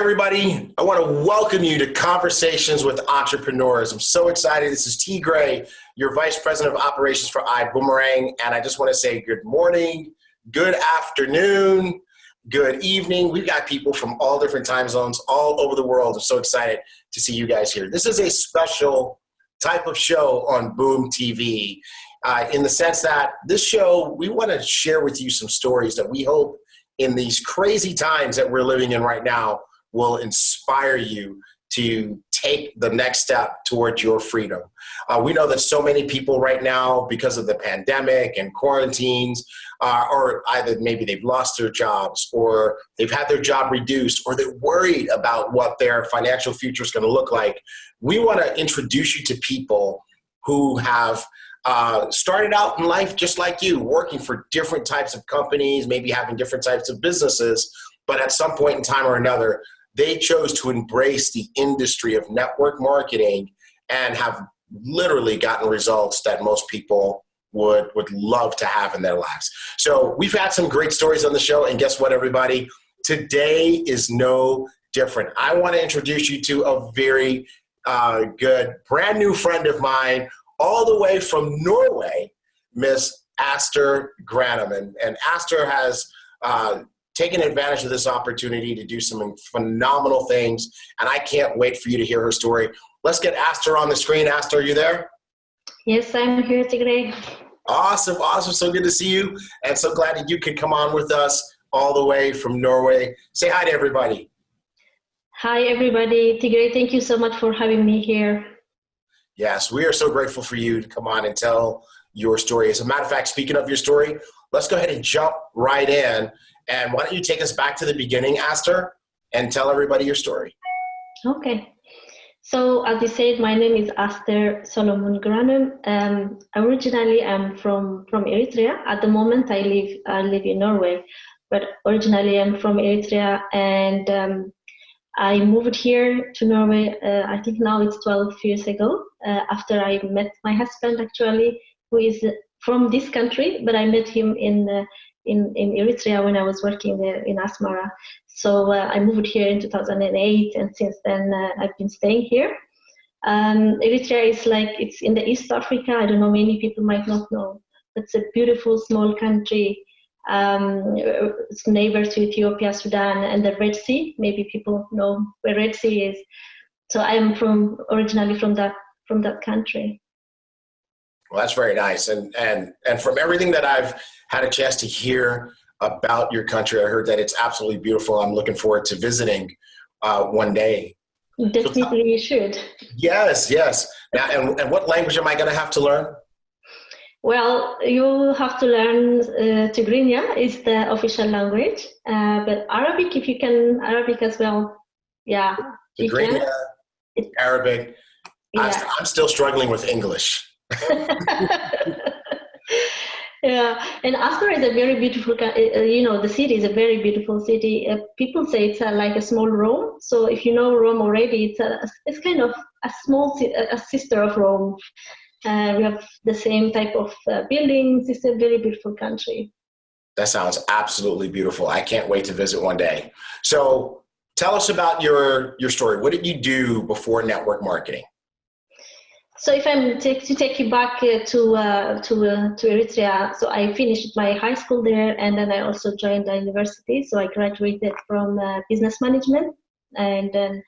everybody. I want to welcome you to Conversations with Entrepreneurs. I'm so excited. This is T. Gray, your Vice President of Operations for Ibüümerang, and I just want to say good morning, good afternoon, good evening. We've got people from all different time zones all over the world. I'm so excited to see you guys here. This is a special type of show on BüüM TV in the sense that this show, we want to share with you some stories that we hope in these crazy times that we're living in right now will inspire you to take the next step towards your freedom. We know that so many people right now, because of the pandemic and quarantines, or either maybe they've lost their jobs or they've had their job reduced or they're worried about what their financial future is going to look like. We want to introduce you to people who have started out in life just like you, working for different types of companies, maybe having different types of businesses, but at some point in time or another, they chose to embrace the industry of network marketing and have literally gotten results that most people would love to have in their lives. So we've had some great stories on the show, and guess what, everybody? Today is no different. I want to introduce you to a very good, brand new friend of mine, all the way from Norway, Miss Aster Granum. And Aster has taken advantage of this opportunity to do some phenomenal things, and I can't wait for you to hear her story. Let's get Aster on the screen. Aster, are you there? Yes, I'm here today. Awesome, awesome. So good to see you, and so glad that you could come on with us all the way from Norway. Say hi to everybody. Hi, everybody. Tigray, thank you so much for having me here. Yes, we are so grateful for you to come on and tell your story. As a matter of fact, speaking of your story, let's go ahead and jump right in. And why don't you take us back to the beginning, Aster, and tell everybody your story. Okay. So as you said, my name is Aster Solomon Granum. Originally, I'm from Eritrea. At the moment, I live in Norway, but originally I'm from Eritrea, and I moved here to Norway. I think now it's 12 years ago. After I met my husband, actually, who is from this country, but I met him in Eritrea when I was working there in Asmara. So I moved here in 2008, and since then I've been staying here. Eritrea is it's in the East Africa. I don't know, many people might not know. It's a beautiful small country. It's neighbor to Ethiopia, Sudan, and the Red Sea. Maybe people know where Red Sea is. So I am originally from that country. Well, that's very nice. And from everything that I've had a chance to hear about your country, I heard that it's absolutely beautiful. I'm looking forward to visiting one day. Definitely, you should. Yes, yes. Now, and what language am I going to have to learn? Well, you have to learn Tigrinya is the official language, but Arabic, if you can, Arabic as well. Yeah. Tigrinya, Arabic. Yeah. I'm still struggling with English. Yeah, and Aster is a very beautiful, the city is a very beautiful city. People say it's like a small Rome. So if you know Rome already, it's kind of a small, a sister of Rome. We have the same type of buildings. It's a very beautiful country. That sounds absolutely beautiful. I can't wait to visit one day. So tell us about your story. What did you do before network marketing? So if I'm to take you back to Eritrea, so I finished my high school there, and then I also joined the university. So I graduated from business management and then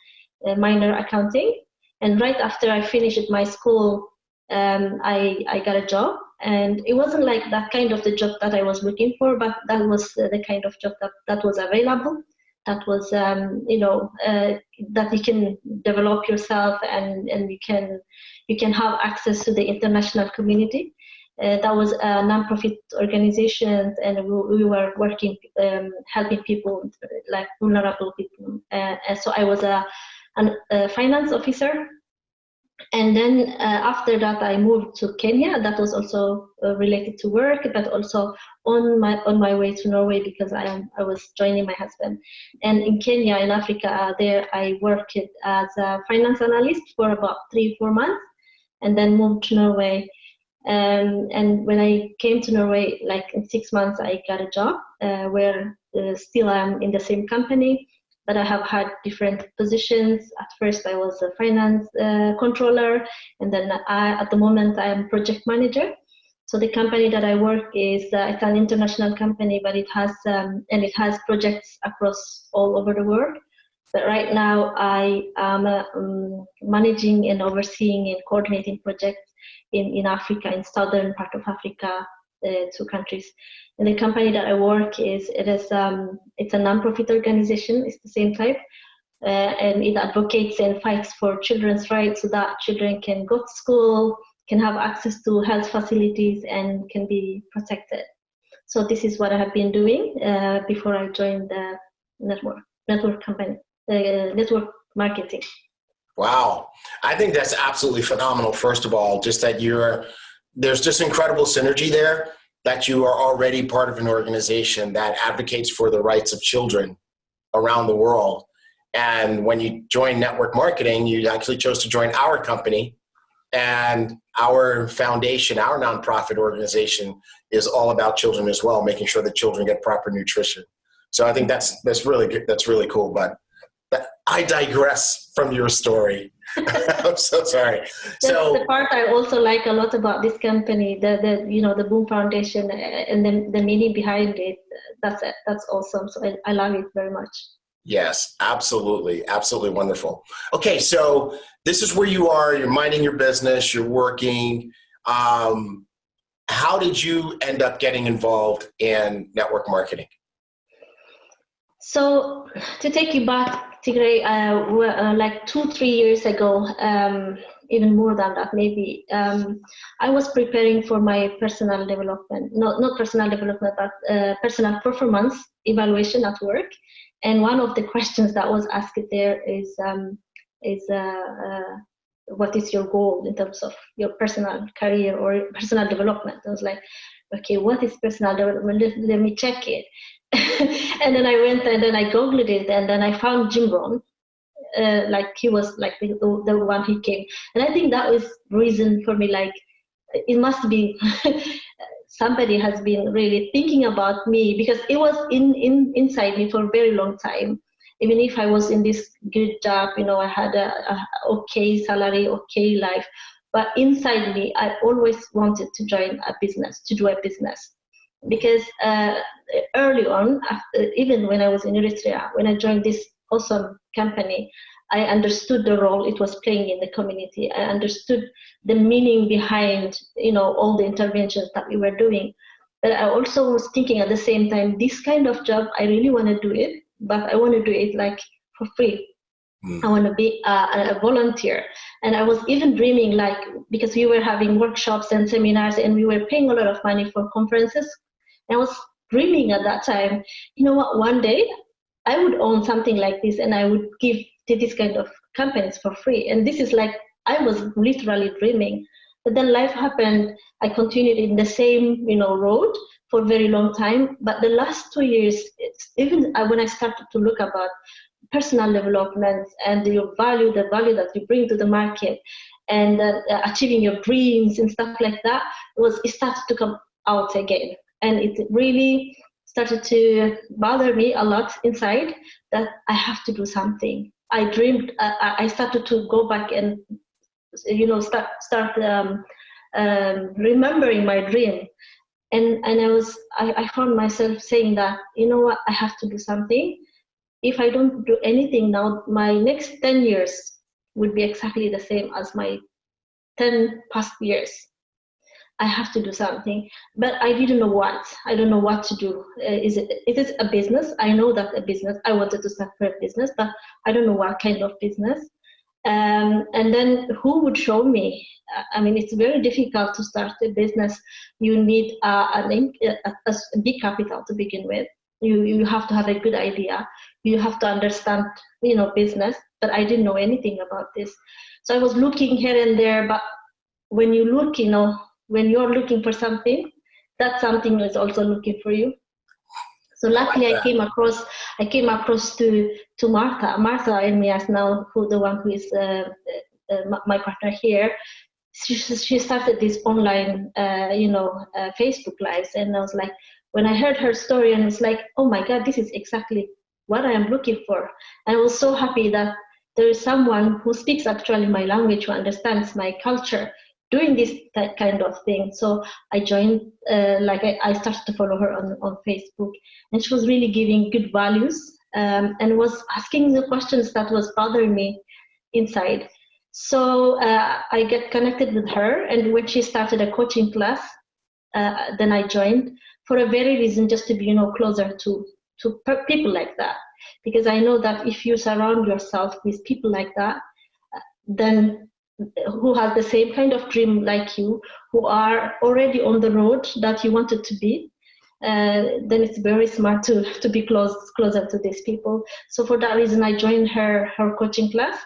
minor accounting. And right after I finished my school, I got a job, and it wasn't like that kind of the job that I was looking for, but that was the kind of job that was available. That was, that you can develop yourself and you can have access to the international community. That was a non-profit organization, and we were working, helping people, like vulnerable people. And so I was a finance officer. And then after that, I moved to Kenya. That was also related to work, but also on my way to Norway, because I was joining my husband. And in Kenya, in Africa, there I worked as a finance analyst for about 3-4 months, and then moved to Norway. And when I came to Norway, like in 6 months, I got a job where still I'm in the same company. but I have had different positions. At first, I was a finance controller, and then at the moment, I am project manager. So the company that I work is it's an international company, but it has projects across all over the world. But right now, I am managing and overseeing and coordinating projects in Africa, in southern part of Africa, 2 countries. And the company that I work it's a non-profit organization. It's the same type, and it advocates and fights for children's rights so that children can go to school, can have access to health facilities, and can be protected. So this is what I have been doing before I joined the network company, network marketing. Wow. I think that's absolutely phenomenal. First of all, just that there's just incredible synergy there, that you are already part of an organization that advocates for the rights of children around the world. And when you join network marketing, you actually chose to join our company, and our foundation, our nonprofit organization, is all about children as well, making sure that children get proper nutrition. So I think that's really good. That's really cool. But I digress from your story. I'm so sorry. That's the part I also like a lot about this company, the BüüM Foundation, and the meaning behind it. That's awesome. So I love it very much. Yes, absolutely. Absolutely wonderful. Okay, so this is where you are. You're minding your business. You're working. How did you end up getting involved in network marketing? So to take you back, Tigray, like 2-3 years ago, even more than that, maybe, I was preparing for my personal development, not personal development, but personal performance evaluation at work. And one of the questions that was asked there is what is your goal in terms of your personal career or personal development? I was like, okay, what is personal development? Let me check it. And then I went and then I Googled it, and then I found Jim Rohn. Like he was like the one who came. And I think that was reason for me, like, it must be somebody has been really thinking about me, because it was inside me for a very long time. Even if I was in this good job, I had a okay salary, okay life, but inside me, I always wanted to join a business, to do a business. Because early on, even when I was in Eritrea, when I joined this awesome company, I understood the role it was playing in the community. I understood the meaning behind, all the interventions that we were doing. But I also was thinking at the same time, this kind of job, I really want to do it, but I want to do it like for free. I want to be a volunteer. And I was even dreaming, like, because we were having workshops and seminars and we were paying a lot of money for conferences. I was dreaming at that time, what, one day I would own something like this and I would give to this kind of companies for free. And this is like, I was literally dreaming. But then life happened. I continued in the same, road for a very long time. But the last 2 years, even when I started to look about personal development and the value that you bring to the market, and achieving your dreams and stuff like that, it started to come out again. And it really started to bother me a lot inside, that I have to do something. I dreamed, I started to go back and, start remembering my dream. And I found myself saying that, what, I have to do something. If I don't do anything now, my next 10 years would be exactly the same as my 10 past years. I have to do something, but I didn't know what. I don't know what to do. It is a business. I know that a business. I wanted to start a business, but I don't know what kind of business. And then who would show me? I mean, it's very difficult to start a business. You need a big capital to begin with. You have to have a good idea. You have to understand, business. But I didn't know anything about this. So I was looking here and there. But when you look, when you're looking for something, that something is also looking for you. So luckily, I came across to Martha Elmias now, the one who is my partner here. She started this online, Facebook lives, and I was like, when I heard her story, and it's like, oh my God, this is exactly what I am looking for. I was so happy that there is someone who speaks actually my language, who understands my culture, doing that kind of thing. So I joined, I started to follow her on Facebook, and she was really giving good values, and was asking the questions that was bothering me inside. So I get connected with her, and when she started a coaching class, then I joined for a very reason, just to be, closer to people like that. Because I know that if you surround yourself with people like that, then who have the same kind of dream like you, who are already on the road that you wanted to be, then it's very smart to be closer to these people. So for that reason, I joined her coaching class,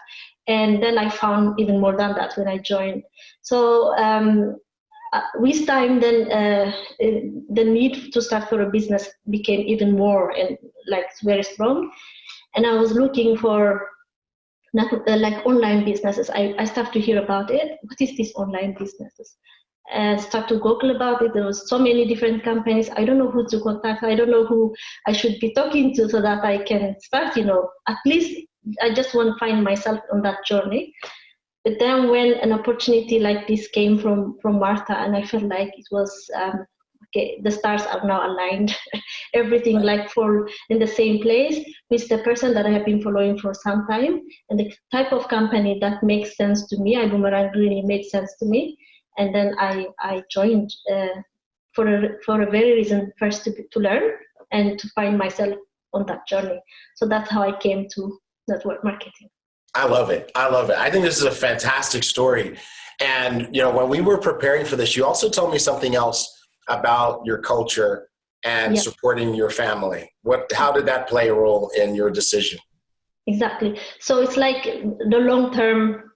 and then I found even more than that when I joined. So with time, then the need to start for a business became even more and very strong. And I was looking for online businesses. I started to hear about it. What is this online businesses? And start to Google about it. There was so many different companies. I don't know who to contact. I don't know who I should be talking to so that I can start, at least I just want to find myself on that journey. But then when an opportunity like this came from Martha, and I felt like it was, okay, the stars are now aligned. Everything fall in the same place with the person that I have been following for some time, and the type of company that makes sense to me. Ibüümerang really made sense to me. And then I joined for a very reason, first to learn and to find myself on that journey. So that's how I came to network marketing. I love it. I think this is a fantastic story. And, when we were preparing for this, you also told me something else about your culture and supporting your family. How did that play a role in your decision? Exactly. So it's like the long-term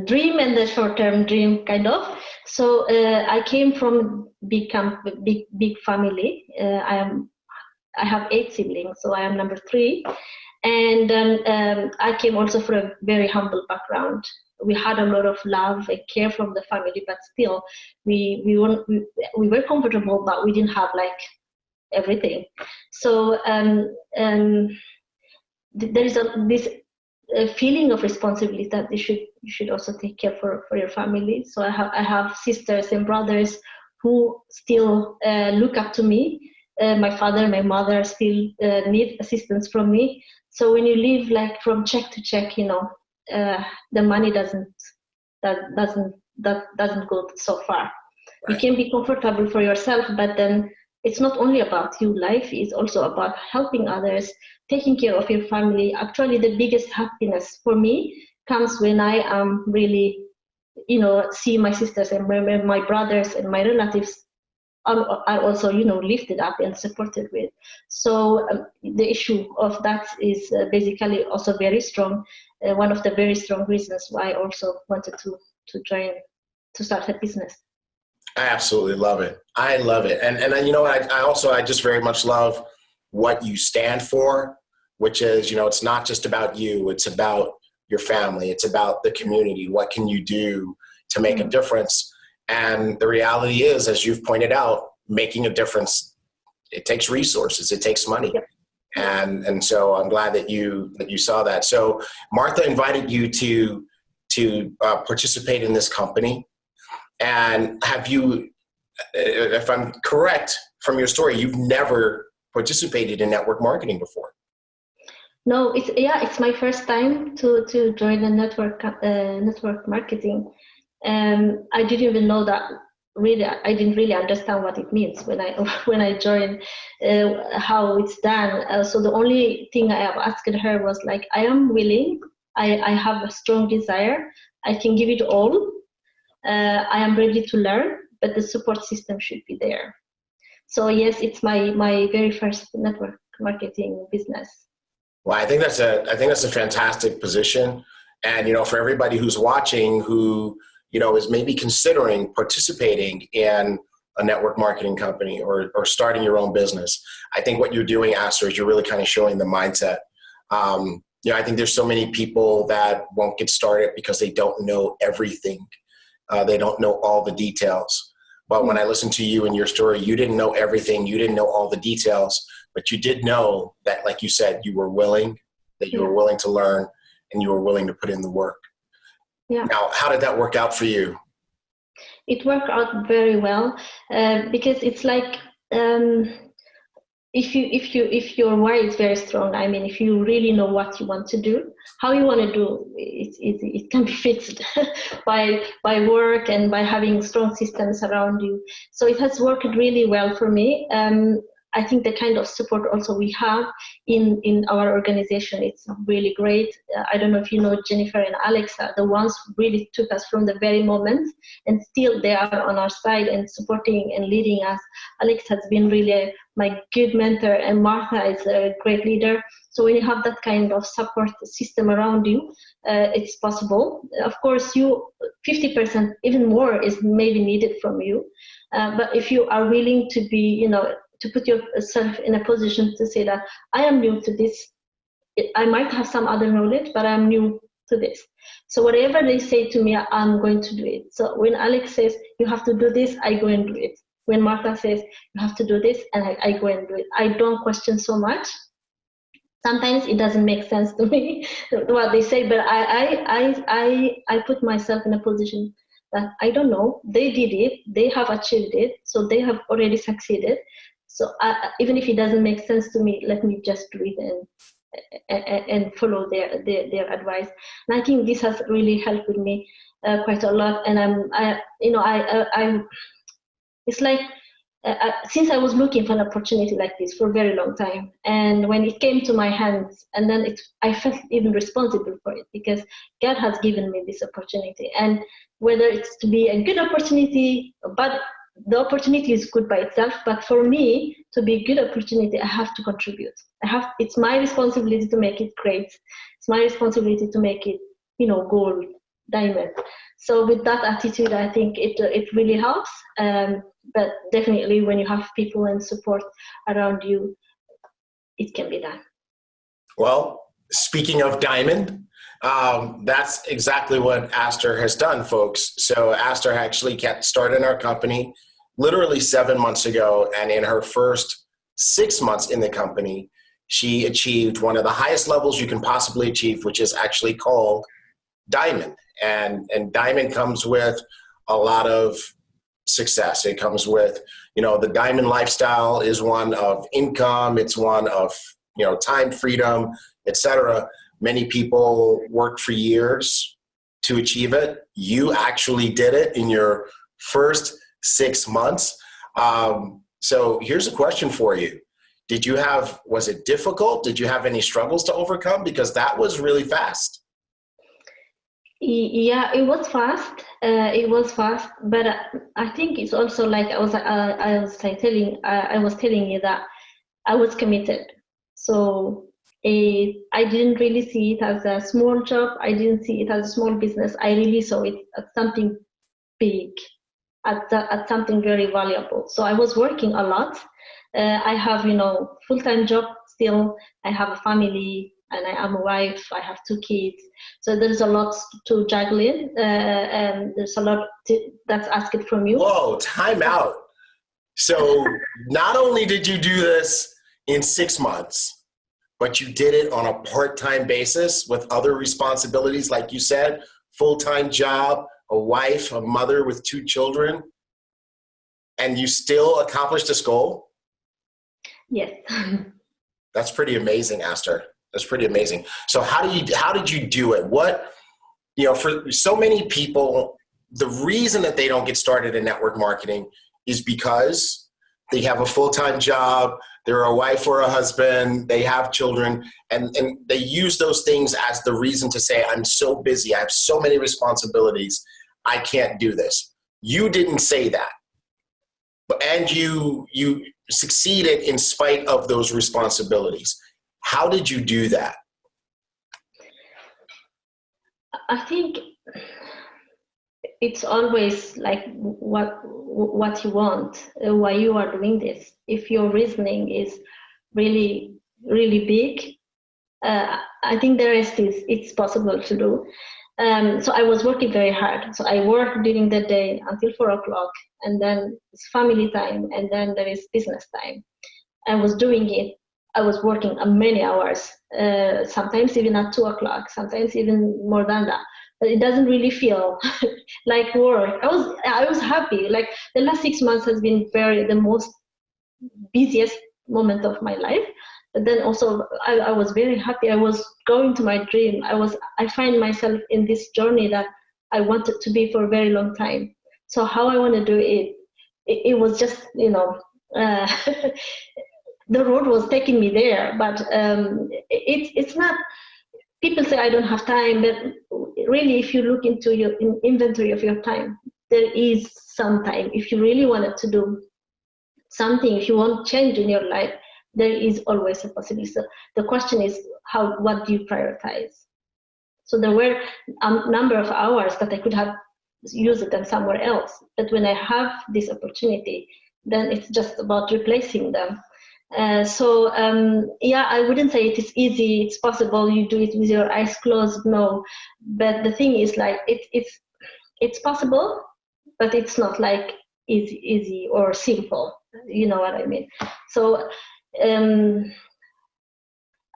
dream and the short-term dream, kind of. So I came from big family. I have 8 siblings, so I am number 3. And then I came also from a very humble background. We had a lot of love and care from the family, but still we were comfortable, but we didn't have everything. So there is this feeling of responsibility that you should also take care for your family. So I have sisters and brothers who still look up to me. My father and my mother still need assistance from me. So when you live from check to check, the money doesn't go so far. Right. You can be comfortable for yourself, but then it's not only about you. Life is also about helping others, taking care of your family. Actually, the biggest happiness for me comes when I am really, see my sisters and my brothers and my relatives are also, lifted up and supported with. So the issue of that is basically also very strong. One of the very strong reasons why I also wanted to join, to start a business. I absolutely love it. I love it. And I just very much love what you stand for, which is, it's not just about you, it's about your family, it's about the community. What can you do to make a difference? And the reality is, as you've pointed out, making a difference, it takes resources, it takes money. Yep. And so I'm glad that you saw that. So Martha invited you to participate in this company. And have you, if I'm correct from your story, you've never participated in network marketing before? No, it's my first time to join the network marketing. I didn't even know that. Really, I didn't really understand what it means when I joined, how it's done. So the only thing I have asked her was I am willing. I have a strong desire. I can give it all. I am ready to learn, but the support system should be there. So yes, it's my very first network marketing business. Well, I think that's a fantastic position. And, for everybody who's watching who, is maybe considering participating in a network marketing company or starting your own business, I think what you're doing, Astor, is you're really kind of showing the mindset. I think there's so many people that won't get started because they don't know everything. They don't know all the details. But when I listened to you and your story, you didn't know everything. You didn't know all the details, but you did know that, like you said, you were willing, that you were willing to learn, and you were willing to put in the work. Yeah. Now, how did that work out for you? It worked out very well because it's like, if your why is very strong, I mean, if you really know what you want to do, how you want to do it can be fixed by work and by having strong systems around you. So it has worked really well for me. I think the kind of support also we have in our organization, it's really great. I don't know if you know Jennifer and Alex are the ones who really took us from the very moment, and still they are on our side and supporting and leading us. Alex has been really my good mentor, and Martha is a great leader. So when you have that kind of support system around you, it's possible. Of course, 50%, even more is maybe needed from you. But if you are willing to be, to put yourself in a position to say that I am new to this, I might have some other knowledge, but I'm new to this. So whatever they say to me, I'm going to do it. So when Alex says, you have to do this, I go and do it. When Martha says, you have to do this, and I go and do it. I don't question so much. Sometimes it doesn't make sense to me what they say, but I put myself in a position that I don't know. They did it. They have achieved it. So they have already succeeded. So even if it doesn't make sense to me, let me just do it and follow their advice. And I think this has really helped me quite a lot. And it's like, since I was looking for an opportunity like this for a very long time, and when it came to my hands, and then I felt even responsible for it, because God has given me this opportunity. And whether it's to be a good opportunity, but the opportunity is good by itself, but for me to be a good opportunity, I have to contribute. It's my responsibility to make it great. It's my responsibility to make it, gold, diamond. So with that attitude, I think it really helps. But definitely when you have people and support around you, it can be done. Well, speaking of diamond, that's exactly what Aster has done, folks. So Aster actually started our company literally 7 months ago, and in her first 6 months in the company, she achieved one of the highest levels you can possibly achieve, which is actually called diamond. And diamond comes with a lot of success. It comes with, the diamond lifestyle is one of income. It's one of, time freedom, etc. Many people work for years to achieve it. You actually did it in your first 6 months. So here's a question for you. Was it difficult? Did you have any struggles to overcome? Because that was really fast. Yeah, it was fast. But I think it's also like I was telling you that I was committed. So I didn't really see it as a small job. I didn't see it as a small business. I really saw it as something big, at something very valuable. So I was working a lot. I have, full-time job still. I have a family, and I am a wife. I have 2 kids. So there's a lot to juggle in, and there's a lot that's asked from you. Whoa, time out. So not only did you do this in 6 months, but you did it on a part-time basis with other responsibilities, like you said, full-time job, a wife, a mother with 2 children, and you still accomplished this goal? Yes. That's pretty amazing, Aster. That's pretty amazing. So how did you do it? For so many people, the reason that they don't get started in network marketing is because they have a full-time job, they're a wife or a husband, they have children, and they use those things as the reason to say, I'm so busy, I have so many responsibilities, I can't do this. You didn't say that. And you succeeded in spite of those responsibilities. How did you do that? I think it's always like what you want, why you are doing this. If your reasoning is really, really big, I think the rest it's possible to do. So I was working very hard. So I worked during the day until 4 o'clock, and then it's family time, and then there is business time. I was doing it. I was working many hours, sometimes even at 2 o'clock, sometimes even more than that. But it doesn't really feel like work. I was happy. Like the last 6 months has been the most busiest moment of my life. But then also I was very happy. I was going to my dream. I find myself in this journey that I wanted to be for a very long time. So how I want to do it was just, the road was taking me there. But it's not, people say I don't have time, but really if you look into your inventory of your time, there is some time. If you really wanted to do something, if you want change in your life, there is always a possibility. So the question is, what do you prioritize? So there were a number of hours that I could have used them somewhere else. But when I have this opportunity, then it's just about replacing them. I wouldn't say it is easy, it's possible, you do it with your eyes closed, no. But the thing is, like, it's possible, but it's not like easy or simple. You know what I mean? So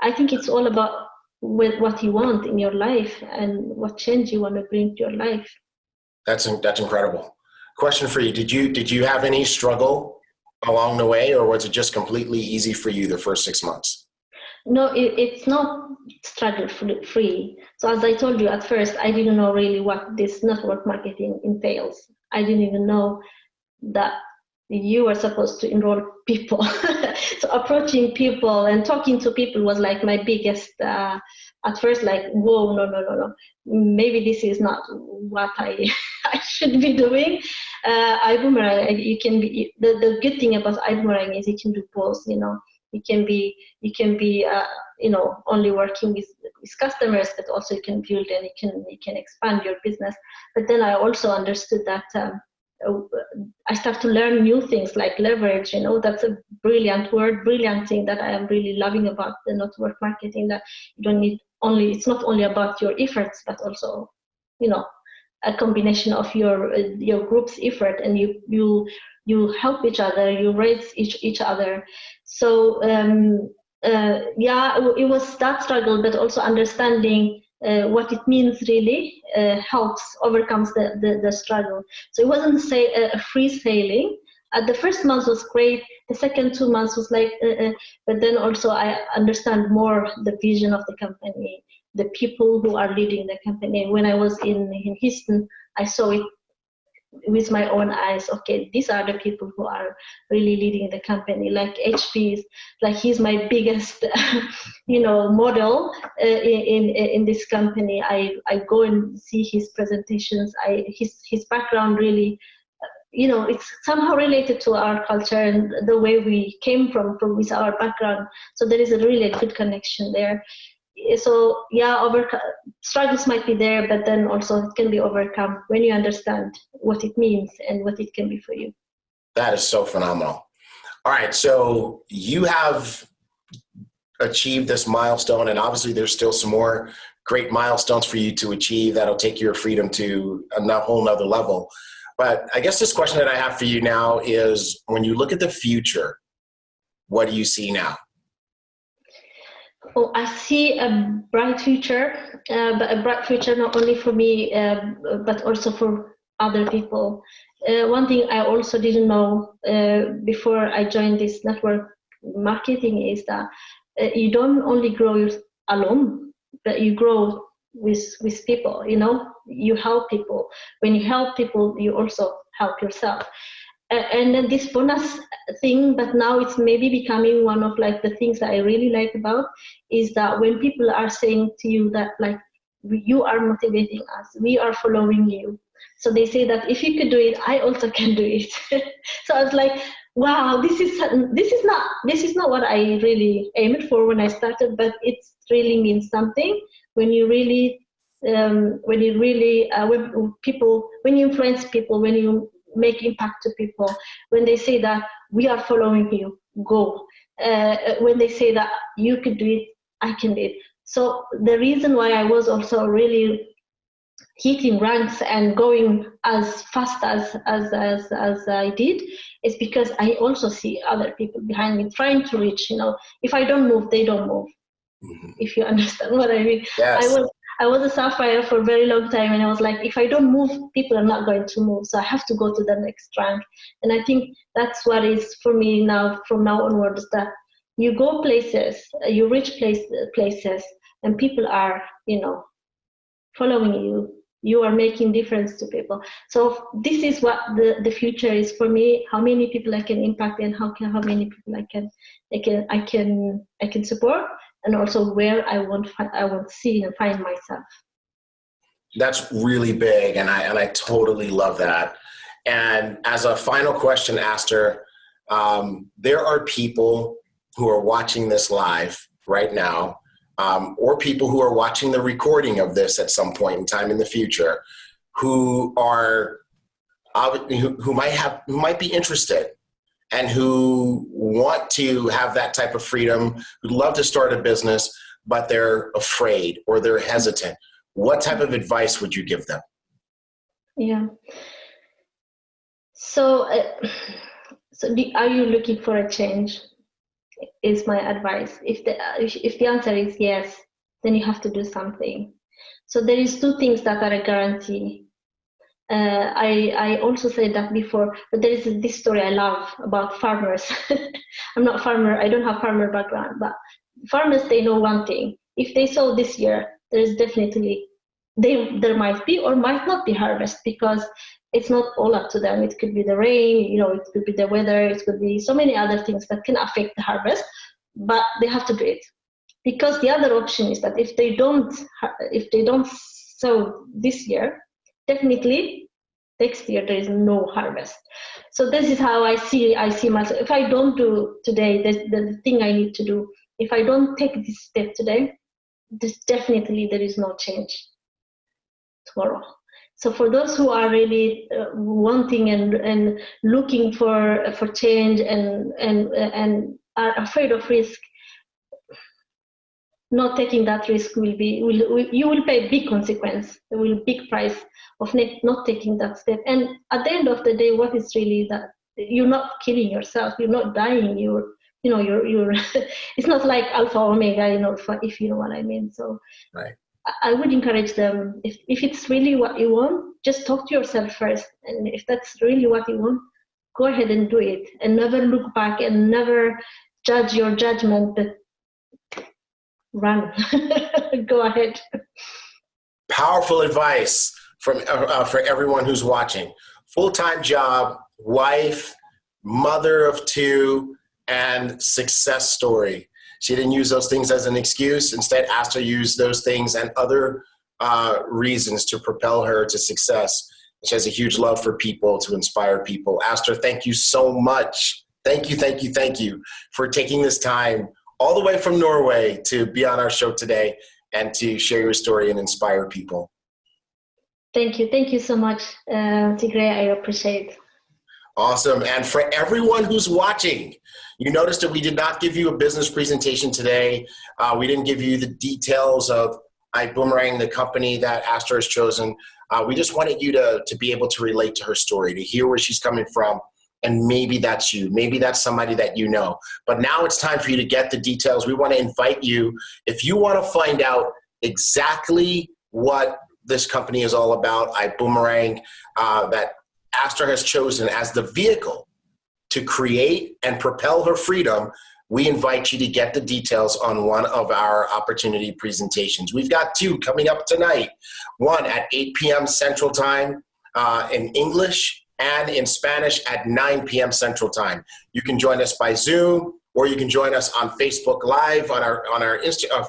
I think it's all about with what you want in your life and what change you want to bring to your life. That's incredible. Question for you: Did you have any struggle along the way, or was it just completely easy for you the first 6 months? No, it's not struggle free. So as I told you at first, I didn't know really what this network marketing entails. I didn't even know that you were supposed to enroll people. So approaching people and talking to people was like my biggest, at first, like, whoa, no. Maybe this is not what I should be doing. Ibüümerang, you can be, the good thing about Ibüümerang is you can do both, You can be only working with customers, but also you can build and you can expand your business. But then I also understood that I start to learn new things like leverage. That's a brilliant word, brilliant thing that I am really loving about the network marketing. That you don't need it's not only about your efforts, but also, a combination of your group's effort, and you help each other, you raise each other. So it was that struggle, but also understanding what it means really helps overcomes the struggle. So it wasn't a free sailing. The first month was great. The second 2 months was like, but then also I understand more the vision of the company, the people who are leading the company. When I was in Houston, I saw it with my own eyes. Okay, these are the people who are really leading the company. Like HP is like, he's my biggest model in this company. I go and see his presentations. His background really, it's somehow related to our culture and the way we came from with our background. So there is a really good connection there. So struggles might be there, but then also it can be overcome when you understand what it means and what it can be for you. That is so phenomenal. All right, so you have achieved this milestone, and obviously there's still some more great milestones for you to achieve that'll take your freedom to a whole nother level. But I guess this question that I have for you now is, when you look at the future, what do you see now? Oh, I see a bright future, but a bright future not only for me, but also for other people. One thing I also didn't know before I joined this network marketing is that you don't only grow alone, but you grow with people. You help people. When you help people, you also help yourself. And then this bonus thing, but now it's maybe becoming one of like the things that I really like about, is that when people are saying to you that, like, you are motivating us, we are following you. So they say that if you could do it, I also can do it. So I was like, wow, this is not what I really aimed for when I started, but it really means something when you really when you influence people, when you make impact to people, when they say that we are following you, go. When they say that you could do it, I can do it. So the reason why I was also really hitting ranks and going as fast as I did, is because I also see other people behind me trying to reach. If I don't move, they don't move. If you understand what I mean. Yes. I was a sapphire for a very long time, and I was like, if I don't move, people are not going to move. So I have to go to the next rank. And I think that's what is for me now, from now onwards, that you go places, you reach places, and people are, following you. You are making difference to people. So this is what the future is for me. How many people I can impact, and how many people I can support, and also where I want to see and find myself. That's really big, and I totally love that. And as a final question, Aster, there are people who are watching this live right now, or people who are watching the recording of this at some point in time in the future, who might be interested, and who want to have that type of freedom, who'd love to start a business, but they're afraid or they're hesitant. What type of advice would you give them? Yeah. So are you looking for a change? Is my advice. If the answer is yes, then you have to do something. So there is two things that are a guarantee. I also said that before, but there is this story I love about farmers. I'm not a farmer, I don't have farmer background, but farmers, they know one thing. If they sow this year, there might be or might not be harvest, because it's not all up to them. It could be the rain, it could be the weather, it could be so many other things that can affect the harvest, but they have to do it. Because the other option is that if they don't sow this year, definitely next year there is no harvest. So this is how I see myself. If I don't do today the thing I need to do, if I don't take this step today, there is no change tomorrow. So for those who are really wanting and looking for change and are afraid of risk, not taking that risk you will pay a big consequence. There will be a big price of not taking that step. And at the end of the day, what is really that? You're not killing yourself. You're not dying. You're it's not like alpha omega, if you know what I mean. So right. I would encourage them, if it's really what you want, just talk to yourself first. And if that's really what you want, go ahead and do it, and never look back and never judge your judgment, but run. Go ahead. Powerful advice for everyone who's watching. Full-time job, wife, mother of two, and success story. She didn't use those things as an excuse. Instead, Aster used those things and other reasons to propel her to success. She has a huge love for people, to inspire people. Aster, thank you so much. Thank you for taking this time all the way from Norway to be on our show today and to share your story and inspire people. Thank you so much, Tigray. I appreciate it. Awesome. And for everyone who's watching, you noticed that we did not give you a business presentation today. We didn't give you the details of Ibüümerang, the company that Aster has chosen. We just wanted you to be able to relate to her story, to hear where she's coming from. And maybe that's you. Maybe that's somebody that you know. But now it's time for you to get the details. We want to invite you, if you want to find out exactly what this company is all about, Ibüümerang, that Aster has chosen as the vehicle to create and propel her freedom, we invite you to get the details on one of our opportunity presentations. We've got two coming up tonight, one at 8 p.m. Central Time in English, and in Spanish at 9 p.m. Central Time. You can join us by Zoom, or you can join us on Facebook Live on our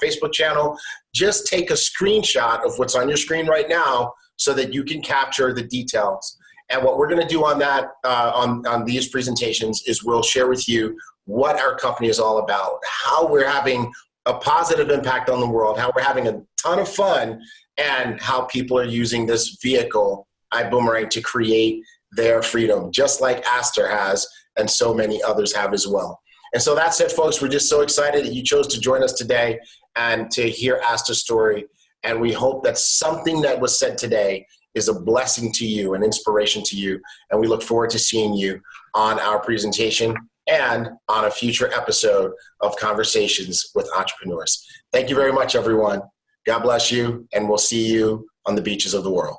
Facebook channel. Just take a screenshot of what's on your screen right now so that you can capture the details. And what we're going to do on that, on these presentations, is we'll share with you what our company is all about, how we're having a positive impact on the world, how we're having a ton of fun, and how people are using this vehicle, Ibüümerang, to create their freedom, just like Aster has, and so many others have as well. And so that's it, folks. We're just so excited that you chose to join us today and to hear Aster's story. And we hope that something that was said today is a blessing to you, an inspiration to you. And we look forward to seeing you on our presentation and on a future episode of Conversations with Entrepreneurs. Thank you very much, everyone. God bless you, and we'll see you on the beaches of the world.